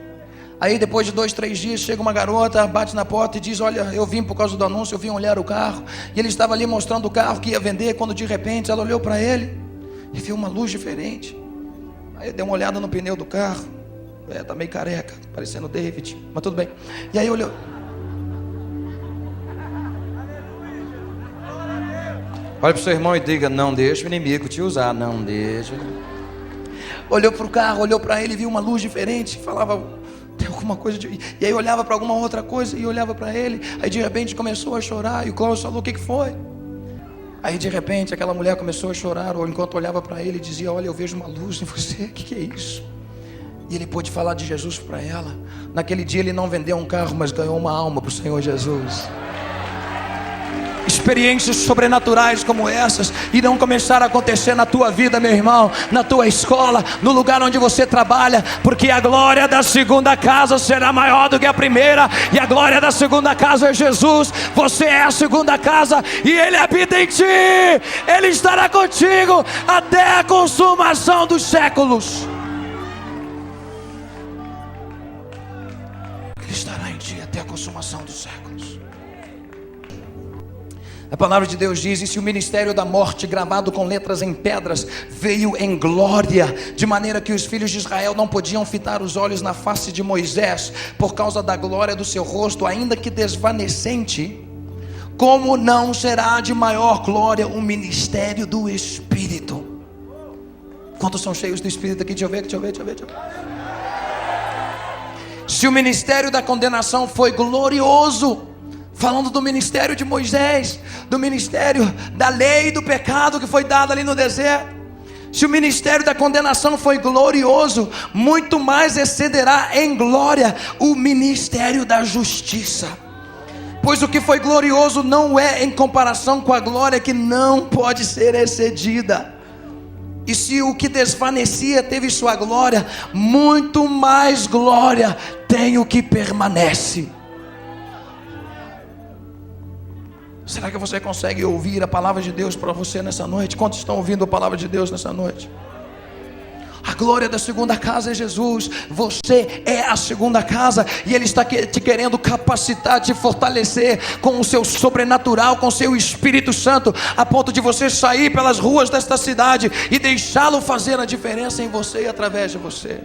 Aí depois de 2, 3 dias chega uma garota, bate na porta e diz: olha, eu vim por causa do anúncio, eu vim olhar o carro. E ele estava ali mostrando o carro que ia vender, quando de repente ela olhou para ele e viu uma luz diferente. Aí deu uma olhada no pneu do carro. Tá meio careca, parecendo David, mas tudo bem. E aí olhou. Olha para o seu irmão e diga: não deixa o inimigo te usar, não deixa. Olhou para o carro, olhou para ele, viu uma luz diferente. Falava: teu alguma coisa, e aí olhava para alguma outra coisa e olhava para ele. Aí de repente começou a chorar e o Cláudio falou: o que foi? Aí de repente aquela mulher começou a chorar, ou enquanto olhava para ele dizia: olha, eu vejo uma luz em você, o que é isso? E ele pôde falar de Jesus para ela. Naquele dia ele não vendeu um carro, mas ganhou uma alma para o Senhor Jesus. Experiências sobrenaturais como essas irão começar a acontecer na tua vida, meu irmão, na tua escola, no lugar onde você trabalha, porque a glória da segunda casa será maior do que a primeira, e a glória da segunda casa é Jesus. Você é a segunda casa e Ele habita em ti. Ele estará contigo até a consumação dos séculos. Ele estará em ti até a consumação dos séculos. A palavra de Deus diz: e se o ministério da morte, gravado com letras em pedras, veio em glória, de maneira que os filhos de Israel não podiam fitar os olhos na face de Moisés, por causa da glória do seu rosto, ainda que desvanecente, como não será de maior glória o ministério do Espírito? Quantos são cheios do Espírito aqui? Deixa eu ver. Se o ministério da condenação foi glorioso, falando do ministério de Moisés, do ministério da lei e do pecado que foi dado ali no deserto, se o ministério da condenação foi glorioso, muito mais excederá em glória o ministério da justiça. Pois o que foi glorioso não é em comparação com a glória que não pode ser excedida. E se o que desvanecia teve sua glória, muito mais glória tem o que permanece. Será que você consegue ouvir a palavra de Deus para você nessa noite? Quantos estão ouvindo a palavra de Deus nessa noite? A glória da segunda casa é Jesus. Você é a segunda casa, e Ele está te querendo capacitar, te fortalecer com o seu sobrenatural, com o seu Espírito Santo, a ponto de você sair pelas ruas desta cidade e deixá-lo fazer a diferença em você e através de você.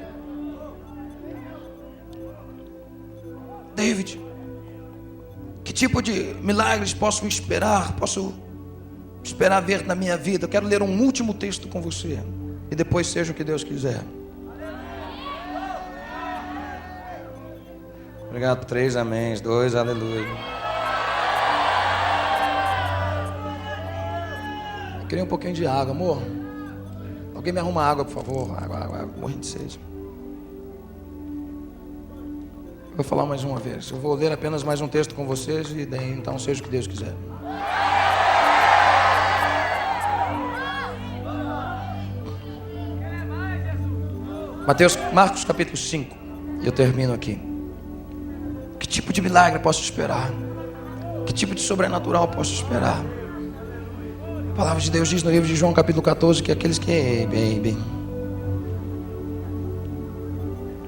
David: que tipo de milagres posso esperar ver na minha vida? Eu quero ler um último texto com você, e depois seja o que Deus quiser. Obrigado por 3 améns, 2 aleluia. Eu queria um pouquinho de água, amor. Alguém me arruma água, por favor. Água, morrendo de sede. Vou falar mais uma vez. Eu vou ler apenas mais um texto com vocês, e daí então seja o que Deus quiser. Marcos capítulo 5. E eu termino aqui. Que tipo de milagre posso esperar? Que tipo de sobrenatural posso esperar? A palavra de Deus diz no livro de João capítulo 14 que aqueles que...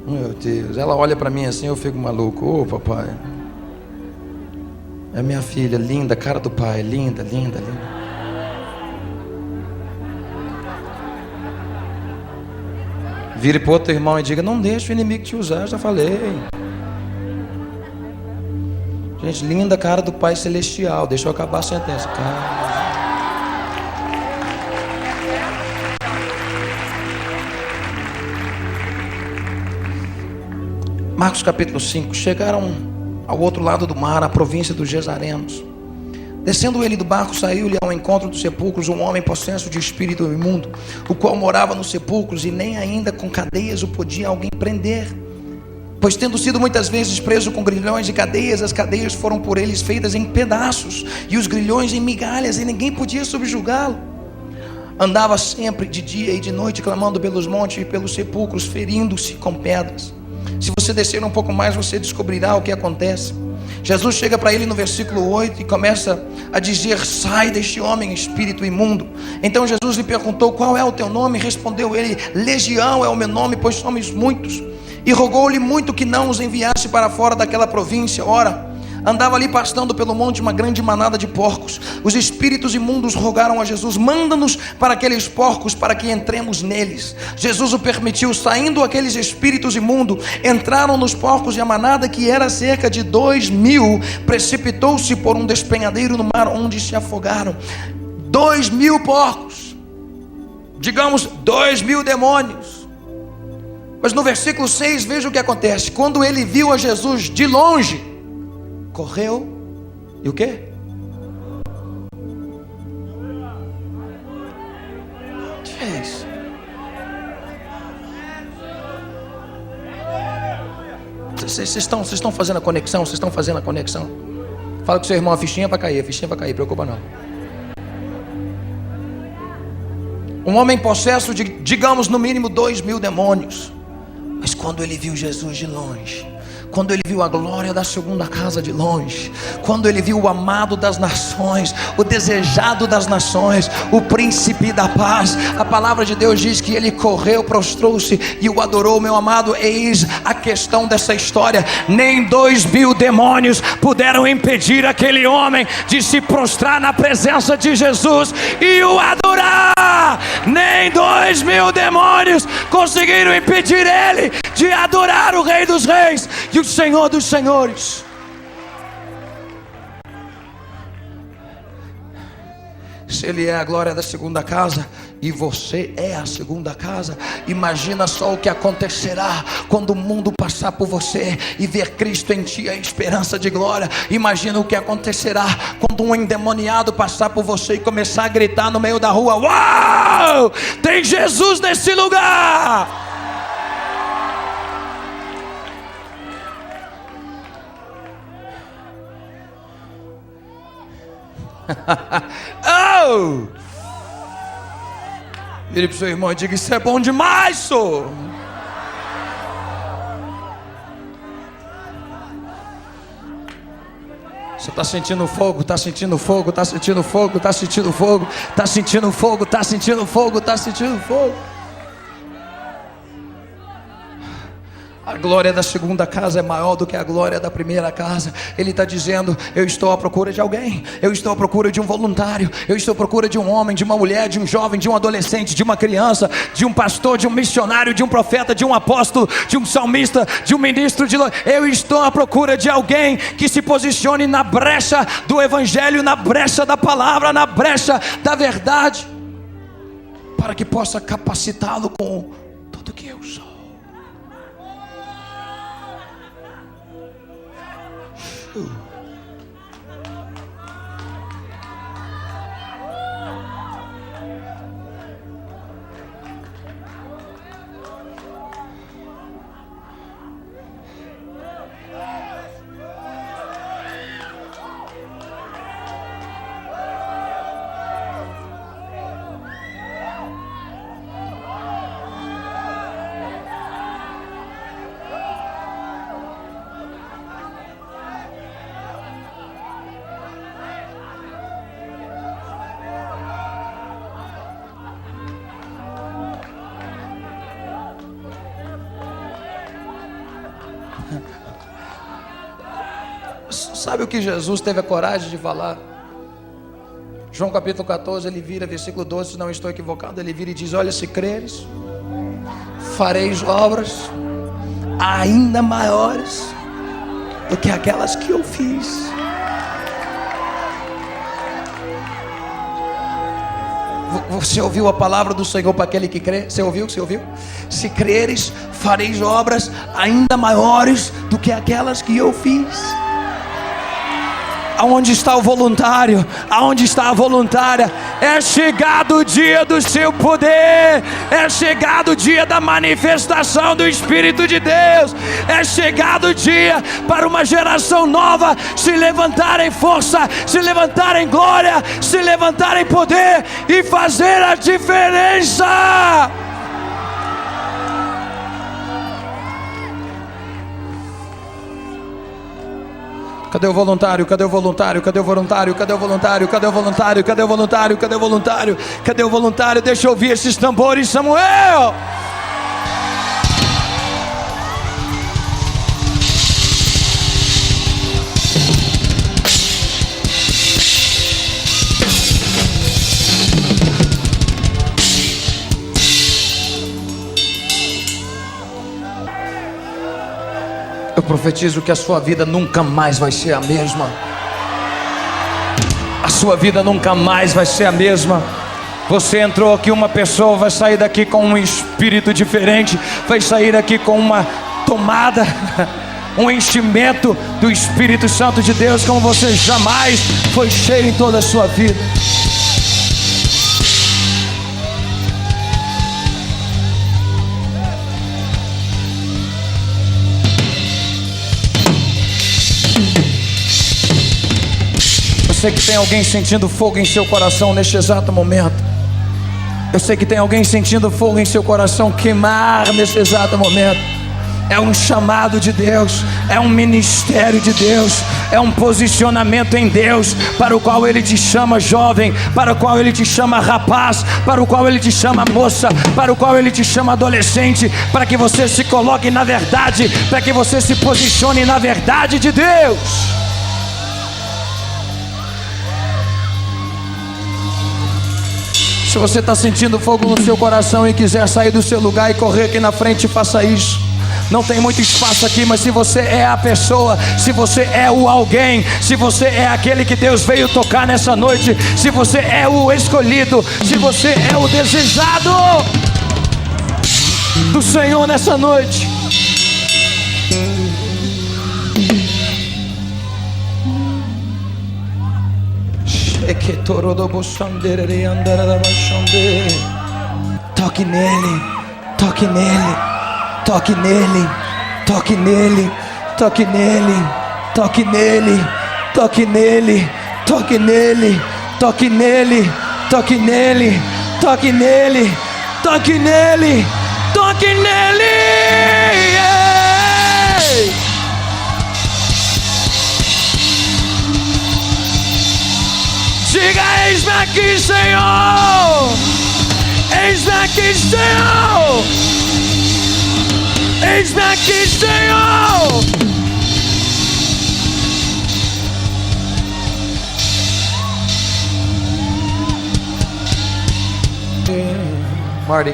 Meu Deus, ela olha para mim assim, eu fico maluco. Ô papai, é minha filha, linda, cara do pai, linda. Vire para outro irmão e diga: não deixe o inimigo te usar, eu já falei. Gente, linda cara do pai celestial. Deixa eu acabar a sentença, cara. Marcos capítulo 5. Chegaram ao outro lado do mar, a província dos Gesarenos. Descendo ele do barco, saiu-lhe ao encontro dos sepulcros um homem possesso de espírito imundo, o qual morava nos sepulcros, e nem ainda com cadeias o podia alguém prender. Pois tendo sido muitas vezes preso com grilhões e cadeias, as cadeias foram por eles feitas em pedaços, e os grilhões em migalhas, e ninguém podia subjugá-lo. Andava sempre de dia e de noite, clamando pelos montes e pelos sepulcros, ferindo-se com pedras. Se você descer um pouco mais, você descobrirá o que acontece. Jesus chega para ele no versículo 8 e começa a dizer: sai deste homem, espírito imundo. Então Jesus lhe perguntou: qual é o teu nome? Respondeu ele: Legião é o meu nome, pois somos muitos. E rogou-lhe muito que não os enviasse para fora daquela província. Ora, andava ali pastando pelo monte uma grande manada de porcos. Os espíritos imundos rogaram a Jesus: manda-nos para aqueles porcos, para que entremos neles. Jesus o permitiu. Saindo aqueles espíritos imundos, entraram nos porcos, e a manada, que era cerca de 2.000, precipitou-se por um despenhadeiro no mar, onde se afogaram. 2.000 porcos, digamos 2.000 demônios, Mas no versículo 6, veja o que acontece. Quando ele viu a Jesus de longe, correu e o quê? O que é isso? Vocês estão fazendo a conexão? Vocês estão fazendo a conexão? Fala com seu irmão, a fichinha vai cair, preocupa não. Um homem possesso de, digamos, no mínimo 2.000 demônios. Mas quando ele viu Jesus de longe, quando ele viu a glória da segunda casa de longe, quando ele viu o amado das nações, o desejado das nações, o príncipe da paz, a palavra de Deus diz que ele correu, prostrou-se e o adorou. Meu amado, eis a questão dessa história: nem 2.000 demônios puderam impedir aquele homem de se prostrar na presença de Jesus e o adorar. Nem 2.000 demônios conseguiram impedir ele de adorar o Rei dos Reis e o Senhor dos Senhores. Se ele é a glória da segunda casa e você é a segunda casa, imagina só o que acontecerá quando o mundo passar por você e ver Cristo em ti, a esperança de glória. Imagina o que acontecerá quando um endemoniado passar por você e começar a gritar no meio da rua: uau, tem Jesus nesse lugar. Oh! Vire para o seu irmão e diga: isso é bom demais, sou. Você está sentindo fogo, está sentindo fogo, está sentindo fogo, está sentindo fogo, está sentindo fogo, está sentindo fogo, está sentindo fogo. A glória da segunda casa é maior do que a glória da primeira casa. Ele está dizendo: eu estou à procura de alguém, eu estou à procura de um voluntário, eu estou à procura de um homem, de uma mulher, de um jovem, de um adolescente, de uma criança, de um pastor, de um missionário, de um profeta, de um apóstolo, de um salmista, de um ministro de... Eu estou à procura de alguém que se posicione na brecha do evangelho, na brecha da palavra, na brecha da verdade, para que possa capacitá-lo com tudo que eu sou. Sabe o que Jesus teve a coragem de falar? João capítulo 14, ele vira, versículo 12, se não estou equivocado, ele vira e diz: olha, se creres, fareis obras ainda maiores do que aquelas que eu fiz. Você ouviu a palavra do Senhor para aquele que crê? Você ouviu? Você ouviu? Se creres, fareis obras ainda maiores do que aquelas que eu fiz. Aonde está o voluntário? Aonde está a voluntária? É chegado o dia do seu poder. É chegado o dia da manifestação do Espírito de Deus. É chegado o dia para uma geração nova se levantar em força, se levantar em glória, se levantar em poder e fazer a diferença. Cadê o voluntário? Cadê o voluntário? Cadê o voluntário? Cadê o voluntário? Cadê o voluntário? Cadê o voluntário? Cadê o voluntário? Cadê o voluntário? Deixa eu ouvir esses tambores, Samuel! Eu profetizo que a sua vida nunca mais vai ser a mesma. A sua vida nunca mais vai ser a mesma. Você entrou aqui, uma pessoa vai sair daqui com um espírito diferente, vai sair daqui com uma tomada, um enchimento do Espírito Santo de Deus como você jamais foi cheio em toda a sua vida. Eu sei que tem alguém sentindo fogo em seu coração neste exato momento. Eu sei que tem alguém sentindo fogo em seu coração queimar nesse exato momento. É um chamado de Deus, é um ministério de Deus, é um posicionamento em Deus, para o qual Ele te chama jovem, para o qual Ele te chama rapaz, para o qual Ele te chama moça, para o qual Ele te chama adolescente, para que você se coloque na verdade, para que você se posicione na verdade de Deus. Se você está sentindo fogo no seu coração e quiser sair do seu lugar e correr aqui na frente, faça isso. Não tem muito espaço aqui, mas se você é a pessoa, se você é o alguém, se você é aquele que Deus veio tocar nessa noite, se você é o escolhido, se você é o desejado do Senhor nessa noite, toque nele, toque nele, toque nele, toque nele, toque nele, toque nele, toque nele, toque nele, toque nele, toque nele, toque nele, toque nele, toque nele. Diga: eis-me aqui, Senhor. Eis-me aqui, Senhor. Eis-me aqui, Senhor. Marty.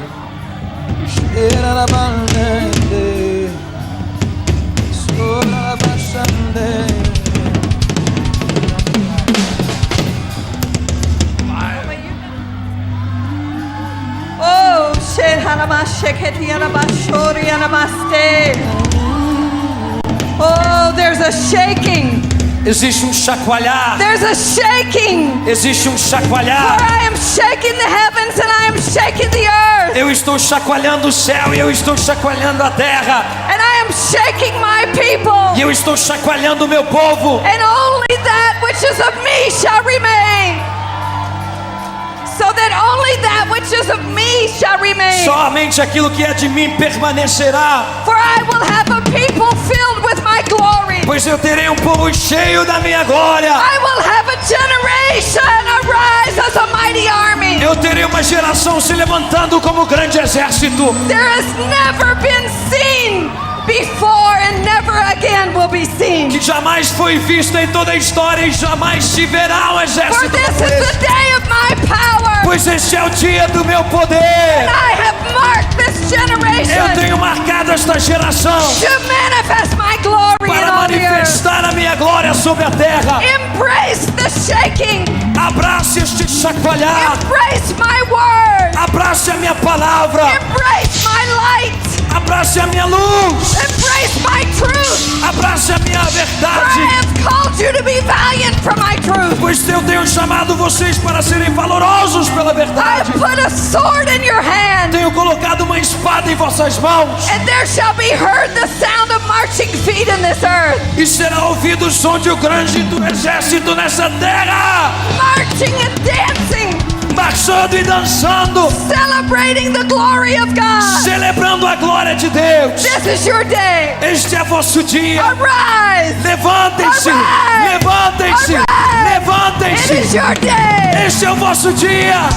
Oh, there's a shaking. Existe chacoalhar. There's a shaking. Existe For chacoalhar. I am shaking the heavens and I am shaking the earth. Eu estou chacoalhando o céu e eu estou chacoalhando a terra. And I am shaking my people. E eu estou chacoalhando o meu povo. And only that which is of me shall remain. So that only that which is of me shall remain. Somente aquilo que é de mim permanecerá. For I will have a people filled with my glory. Pois eu terei um povo cheio da minha glória. I will have a generation arise as a mighty army. Eu terei uma geração se levantando como grande exército. There has never been seen before and never again will be seen. Que jamais foi vista em toda a história e jamais se verá um For exército this como is the esse. day of my power. Pois este é o dia do meu poder. And I have marked this Eu generation tenho marcado esta geração to manifest my glory in para all the earth. manifestar a minha glória sobre a terra. Embrace the shaking. Abrace este chacoalhar. Embrace my word. Abrace a minha palavra. Embrace my light. Abrace a minha luz. Embrace my truth. Abrace a minha For I verdade. have called you to be valiant for my truth. Pois eu tenho chamado vocês para serem valorosos pela I verdade. have put a sword in your hand. Tenho colocado uma espada em vossas mãos. And there shall be heard the sound of marching feet in this earth. E será ouvido o som de um grande do exército nessa terra. Marching and dancing. Marchando e dançando. Celebrating the glory of God. Celebrando a glória de Deus. This is your day. Este é vosso dia. Arise. Levantem-se. Arise. Levantem-se. Arise. Levantem-se. It is your day. Este é o vosso dia.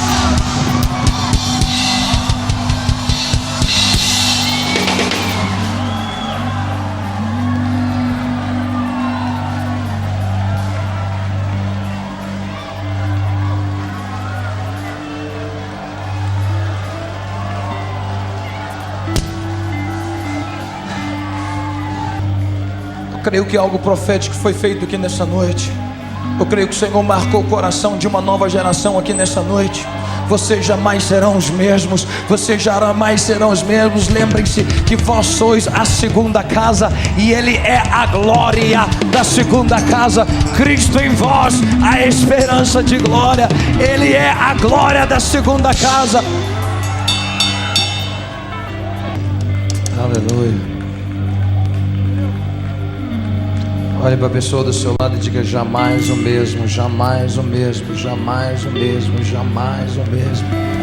Eu creio que algo profético foi feito aqui nessa noite. Eu creio que o Senhor marcou o coração de uma nova geração aqui nessa noite. vocês jamais serão os mesmos. Vocês jamais serão os mesmos. Lembrem-se que vós sois a segunda casa e Ele é a glória da segunda casa. Cristo em vós, a esperança de glória. Ele é a glória da segunda casa. Aleluia. Olhe para a pessoa do seu lado e diga: jamais o mesmo, jamais o mesmo, jamais o mesmo, jamais o mesmo.